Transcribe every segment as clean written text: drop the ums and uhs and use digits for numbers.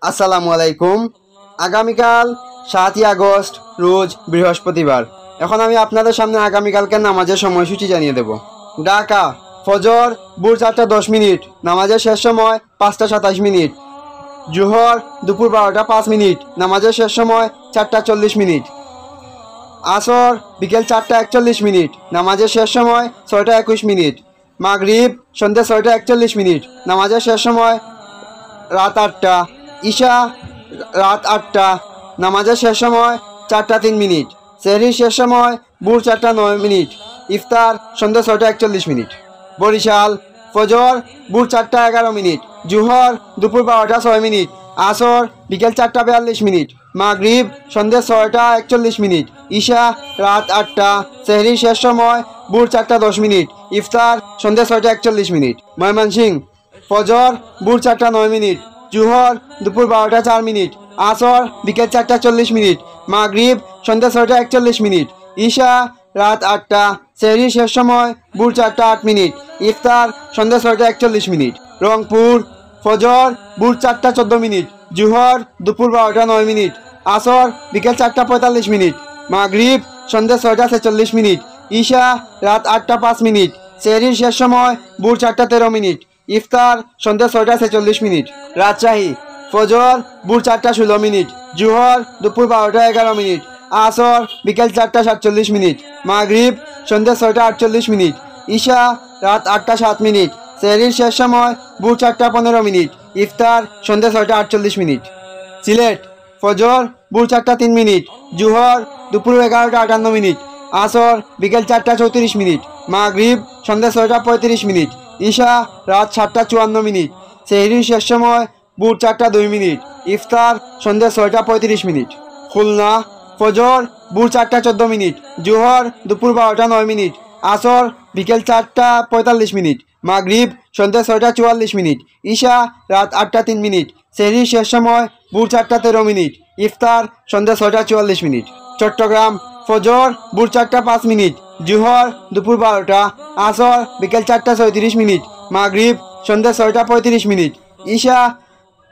আসসালামু আলাইকুম। আগামীকাল 7ই আগস্ট রোজ বৃহস্পতিবার। এখন আমি আপনাদের সামনে আগামীকালকের নামাজের সময়সূচি জানিয়ে দেব। ঢাকা ফজর ভোর 4টা 10 মিনিট, নামাজের শেষ সময় 5টা 27 মিনিট। জোহর দুপুর 12টা 5 মিনিট, নামাজের শেষ সময় 4টা 40 মিনিট। আসর বিকেল 4টা 41 মিনিট, নামাজের শেষ সময় 6টা 21 মিনিট। মাগরিব সন্ধ্যে 6টা 41 মিনিট, নামাজের শেষ সময় রাত 8টা। ঈশা রাত 8টা, নামাজের শেষ সময় 4টা 3 মিনিট। সেহরির শেষ সময় ভোর 4টা 9 মিনিট। ইফতার সন্ধ্যে 6টা 41 মিনিট। বরিশাল ফজর ভোর 4টা 11 মিনিট, জোহর দুপুর 12টা 6 মিনিট, আসর বিকেল 4টা 42 মিনিট, মাগরিব সন্ধ্যে 6টা 41 মিনিট, ঈশা রাত 8টা। সেহরির শেষ সময় ভোর 4টা 10 মিনিট, ইফতার সন্ধ্যে 6টা 41 মিনিট। ময়মনসিংহ ফজর ভোর 4টা 9 মিনিট, জোহর দুপুর 12টা 4 মিনিট, আসর বিকেল 4টা 40 মিনিট, মাগরিব সন্ধ্যা 6টা 41 মিনিট, ঈশা রাত 8টা। সেহরির শেষ সময় ভোর 4টা 8 মিনিট, ইফতার সন্ধ্যা 6টা 41 মিনিট। রংপুর ফজর ভোর 4টা 14 মিনিট, জোহর দুপুর 12টা 9 মিনিট, আসর বিকেল 4টা 45 মিনিট, মাগরিব সন্ধ্যা 6টা 46 মিনিট, ঈশা রাত 8টা 5 মিনিট। সেহরির শেষ সময় ভোর 4টা 13 মিনিট, ইফতার সন্ধ্যা 6টা 46 মিনিট। রাজশাহী ফজর ভোর 4টা 16 মিনিট, জোহর দুপুর 12টা 11 মিনিট, আসর বিকেল 4টা 47 মিনিট, মাগরিব সন্ধ্যা 6টা 48 মিনিট, ঈশা রাত 8টা 7 মিনিট। সেহরির শেষ সময় ভোর 4টা 15 মিনিট, ইফতার সন্ধ্যা 6টা 48 মিনিট। সিলেট ফজর ভোর 4টা 3 মিনিট, জোহর দুপুর 11টা 58 মিনিট, আসর বিকেল 4টা 34 মিনিট, মাগরিব সন্ধ্যা 6টা 35 মিনিট, ঈশা রাত 7টা 54 মিনিট। সেহরির শেষ সময় ভোর 4টা 2 মিনিট, ইফতার সন্ধ্যা 6টা 35 মিনিট। খুলনা ফজর ভোর 4টা 14 মিনিট, জোহর দুপুর 12টা 9 মিনিট, আসর বিকেল 4টা 45 মিনিট, মাগরিব সন্ধ্যা 6টা 44 মিনিট, ঈশা রাত 8টা 3 মিনিট। সেহরির শেষ সময় ভোর 4টা 13 মিনিট, ইফতার সন্ধ্যা 6টা 44 মিনিট। চট্টগ্রাম ফজর ভোর 4টা 5 মিনিট, জোহর দুপুর 12টা, আসর বিকেল 4টা 37 মিনিট, মাগরিব সন্ধ্যা 6টা 35 মিনিট, ঈশা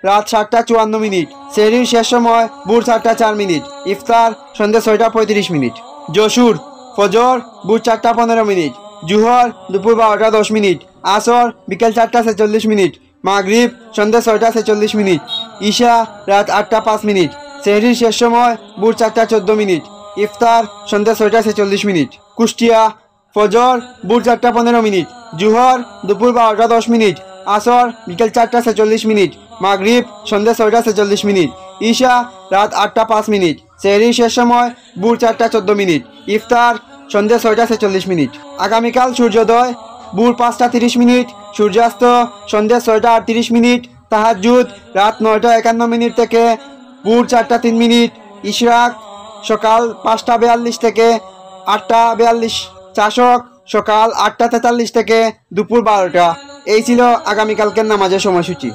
রাত 7টা 54 মিনিট। সেহরির শেষ সময় ভোর 4টা 4 মিনিট, ইফতার সন্ধ্যা 6টা 35 মিনিট। যশোর ফজর ভোর 4টা 15 মিনিট, জোহর দুপুর 12টা 10 মিনিট, আসর বিকেল 4টা 46 মিনিট, মাগরিব সন্ধ্যা 6টা 46 মিনিট, ঈশা রাত 8টা 5 মিনিট। সেহরির শেষ সময় ভোর 4টা 14 মিনিট, ইফতার সন্ধ্যা 6টা 46 মিনিট। কুষ্টিয়া ফজর ভোর 4টা 15 মিনিট, জোহর দুপুর 12টা 10 মিনিট, আসর বিকেল 4টা 46 মিনিট, মাগরিব সন্ধ্যা 6টা 46 মিনিট, ঈশা রাত 8টা 5 মিনিট। সেহরির শেষ সময় ভোর 4টা 14 মিনিট, ইফতার সন্ধ্যা 6টা 46 মিনিট। আগামীকাল সূর্যোদয় ভোর 5টা 30 মিনিট, সূর্যাস্ত সন্ধ্যা 6টা 38 মিনিট, তাহাজ্জুদ রাত 9টা 51 মিনিট থেকে ভোর 4টা 3 মিনিট, ইশরাক সকাল 5টা 42 থেকে 8টা 42, চাশক সকাল 8টা 43 থেকে দুপুর 12টা। এই ছিল আগামীকালকের নামাজের সময়সূচি।